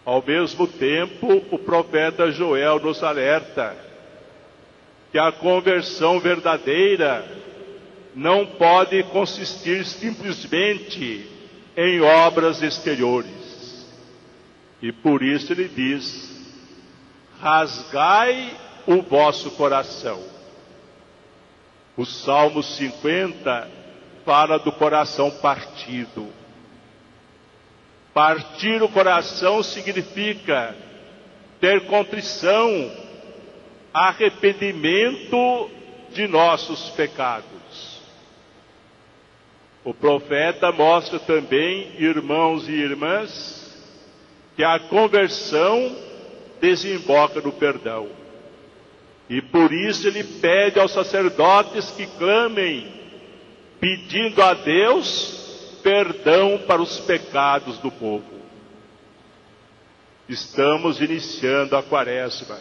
Ao mesmo tempo, o profeta Joel nos alerta que a conversão verdadeira não pode consistir simplesmente em obras exteriores. E por isso ele diz: rasgai o vosso coração. O Salmo 50 fala do coração partido. Partir o coração significa ter contrição, arrependimento de nossos pecados. O profeta mostra também, irmãos e irmãs, que a conversão desemboca no perdão. E por isso ele pede aos sacerdotes que clamem, pedindo a Deus perdão para os pecados do povo. Estamos iniciando a quaresma,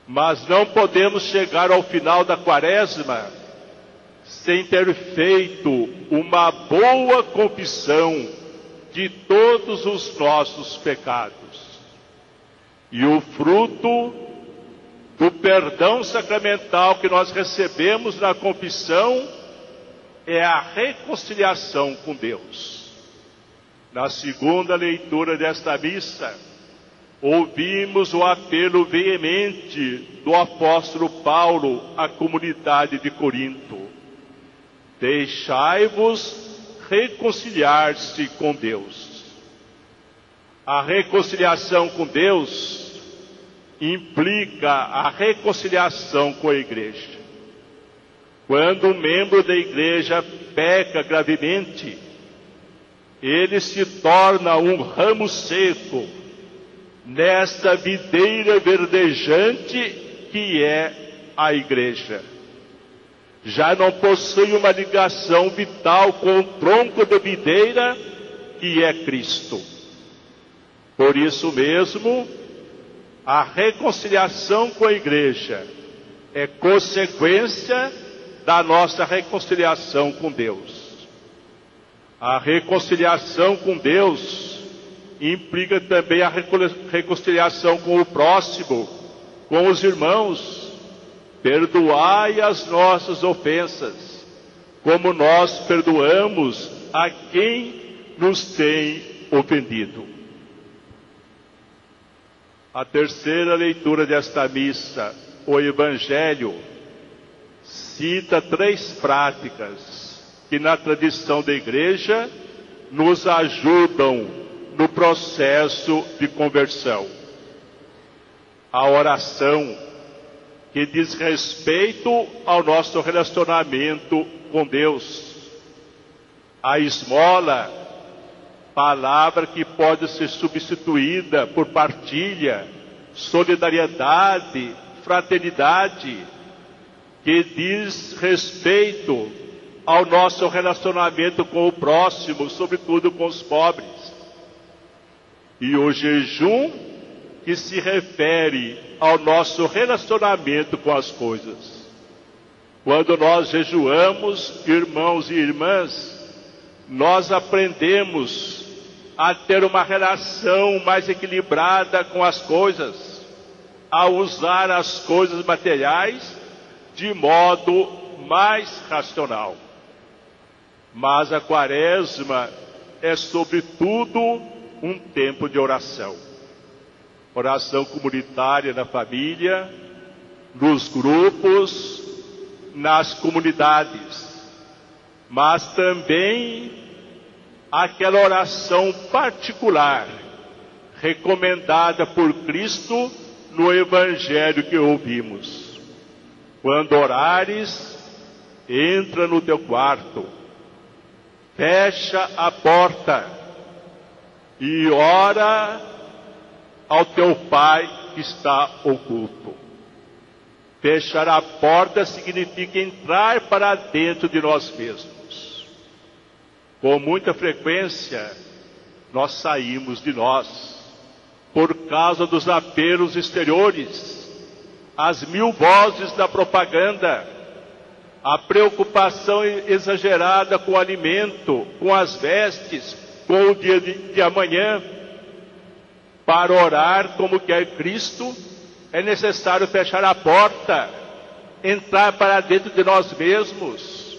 mas não podemos chegar ao final da quaresma sem ter feito uma boa confissão de todos os nossos pecados. E o fruto do perdão sacramental que nós recebemos na confissão é a reconciliação com Deus. Na segunda leitura desta missa, ouvimos o apelo veemente do apóstolo Paulo à comunidade de Corinto: deixai-vos reconciliar-se com Deus. A reconciliação com Deus implica a reconciliação com a igreja. Quando um membro da igreja peca gravemente, ele se torna um ramo seco nesta videira verdejante que é a igreja. Já não possui uma ligação vital com o tronco da videira que é Cristo. Por isso mesmo, a reconciliação com a igreja é consequência da nossa reconciliação com Deus. A reconciliação com Deus implica também a reconciliação com o próximo, com os irmãos. Perdoai as nossas ofensas, como nós perdoamos a quem nos tem ofendido. A terceira leitura desta missa, o Evangelho, cita 3 práticas que na tradição da igreja nos ajudam no processo de conversão. A oração, que diz respeito ao nosso relacionamento com Deus. A esmola, palavra que pode ser substituída por partilha, solidariedade, fraternidade, que diz respeito ao nosso relacionamento com o próximo, sobretudo com os pobres. E o jejum, que se refere ao nosso relacionamento com as coisas. Quando nós jejuamos, irmãos e irmãs, nós aprendemos a ter uma relação mais equilibrada com as coisas, a usar as coisas materiais de modo mais racional. Mas a quaresma é sobretudo um tempo de oração. Oração comunitária na família, nos grupos, nas comunidades. Mas também aquela oração particular, recomendada por Cristo no Evangelho que ouvimos. Quando orares, entra no teu quarto, fecha a porta e ora ao teu Pai que está oculto. Fechar a porta significa entrar para dentro de nós mesmos. Com muita frequência, nós saímos de nós por causa dos apelos exteriores, as 1000 vozes da propaganda, a preocupação exagerada com o alimento, com as vestes, com o dia de amanhã. Para orar como quer Cristo, é necessário fechar a porta, entrar para dentro de nós mesmos.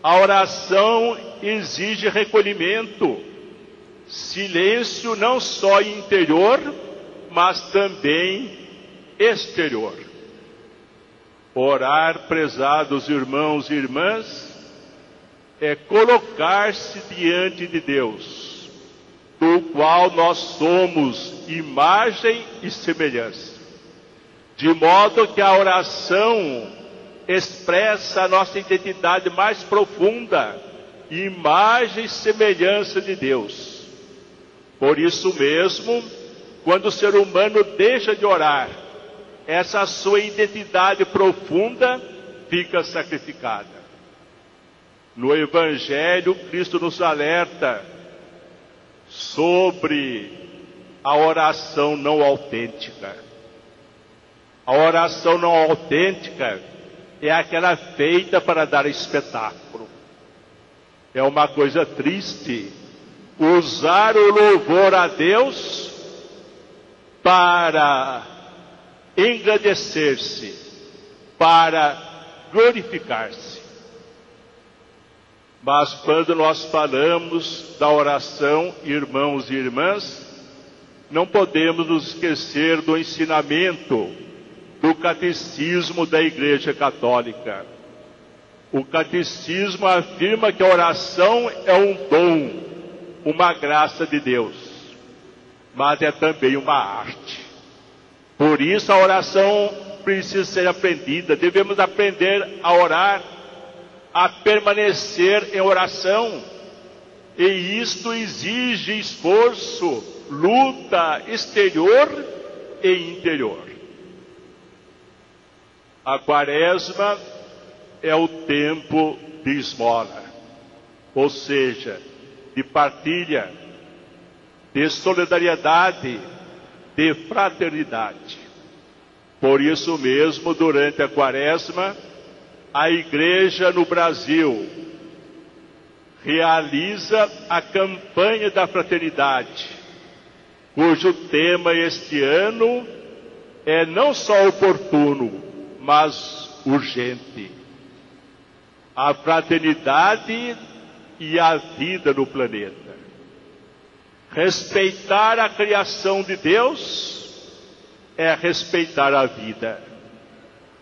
A oração exige recolhimento, silêncio não só interior, mas também exterior. Orar, prezados irmãos e irmãs, é colocar-se diante de Deus, do qual nós somos imagem e semelhança, de modo que a oração expressa a nossa identidade mais profunda, imagem e semelhança de Deus. Por isso mesmo, quando o ser humano deixa de orar, essa sua identidade profunda fica sacrificada. No Evangelho, Cristo nos alerta sobre a oração não autêntica. A oração não autêntica é aquela feita para dar espetáculo. É uma coisa triste usar o louvor a Deus para engrandecer-se, para glorificar-se. Mas quando nós falamos da oração, irmãos e irmãs, não podemos nos esquecer do ensinamento do Catecismo da Igreja Católica. O Catecismo afirma que a oração é um dom, uma graça de Deus, mas é também uma arte. Por isso a oração precisa ser aprendida. Devemos aprender a orar, a permanecer em oração, e isto exige esforço, luta exterior e interior. A Quaresma é o tempo de esmola, ou seja, de partilha, de solidariedade, de fraternidade. Por isso mesmo, durante a Quaresma, a Igreja no Brasil realiza a campanha da fraternidade, cujo tema este ano é não só oportuno, mas urgente. A fraternidade e a vida no planeta. Respeitar a criação de Deus é respeitar a vida.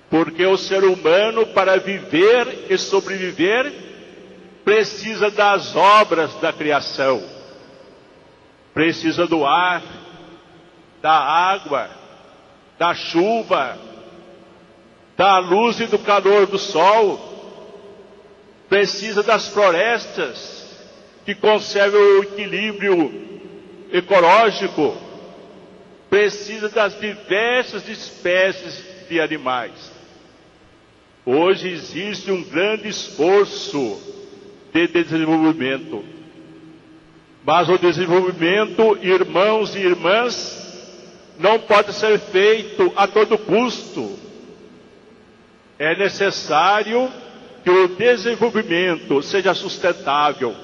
Porque o ser humano, para viver e sobreviver, precisa das obras da criação. Precisa do ar, da água, da chuva, da luz e do calor do sol. Precisa das florestas, que conservam o equilíbrio ecológico. Precisa das diversas espécies de animais. Hoje existe um grande esforço de desenvolvimento. Mas o desenvolvimento, irmãos e irmãs, não pode ser feito a todo custo. É necessário que o desenvolvimento seja sustentável.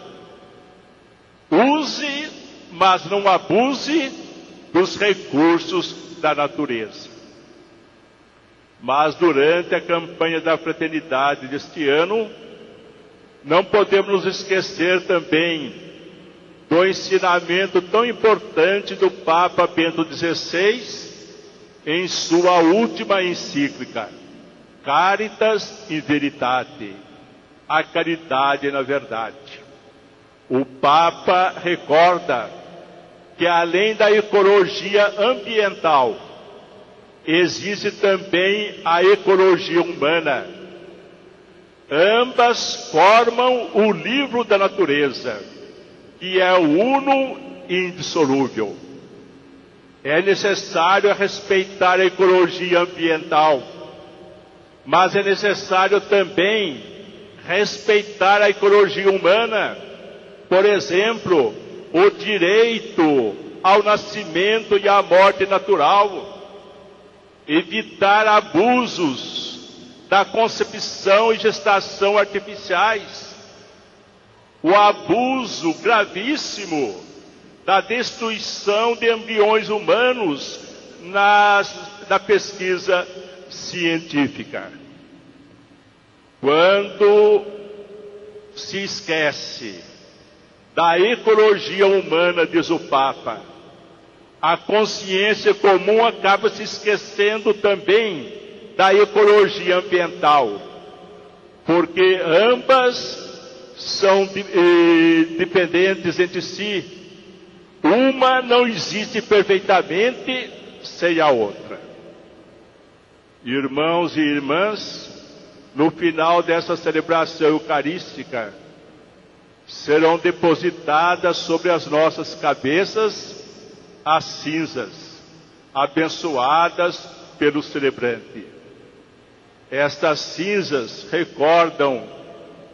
Use, mas não abuse dos recursos da natureza. Mas durante a campanha da fraternidade deste ano, não podemos nos esquecer também do ensinamento tão importante do Papa Bento XVI em sua última encíclica, Caritas in Veritate, a caridade na verdade. O Papa recorda que além da ecologia ambiental, existe também a ecologia humana. Ambas formam o livro da natureza, que é uno e indissolúvel. É necessário respeitar a ecologia ambiental, mas é necessário também respeitar a ecologia humana. Por exemplo, o direito ao nascimento e à morte natural. Evitar abusos da concepção e gestação artificiais. O abuso gravíssimo da destruição de embriões humanos na pesquisa científica. Quando se esquece da ecologia humana, diz o Papa, a consciência comum acaba se esquecendo também da ecologia ambiental, porque ambas são dependentes entre si. Uma não existe perfeitamente sem a outra. Irmãos e irmãs, no final dessa celebração eucarística, serão depositadas sobre as nossas cabeças as cinzas, abençoadas pelo celebrante. Estas cinzas recordam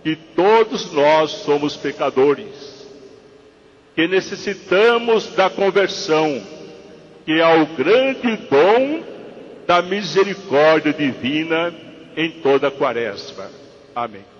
que todos nós somos pecadores, que necessitamos da conversão, que é o grande dom da misericórdia divina em toda a Quaresma. Amém.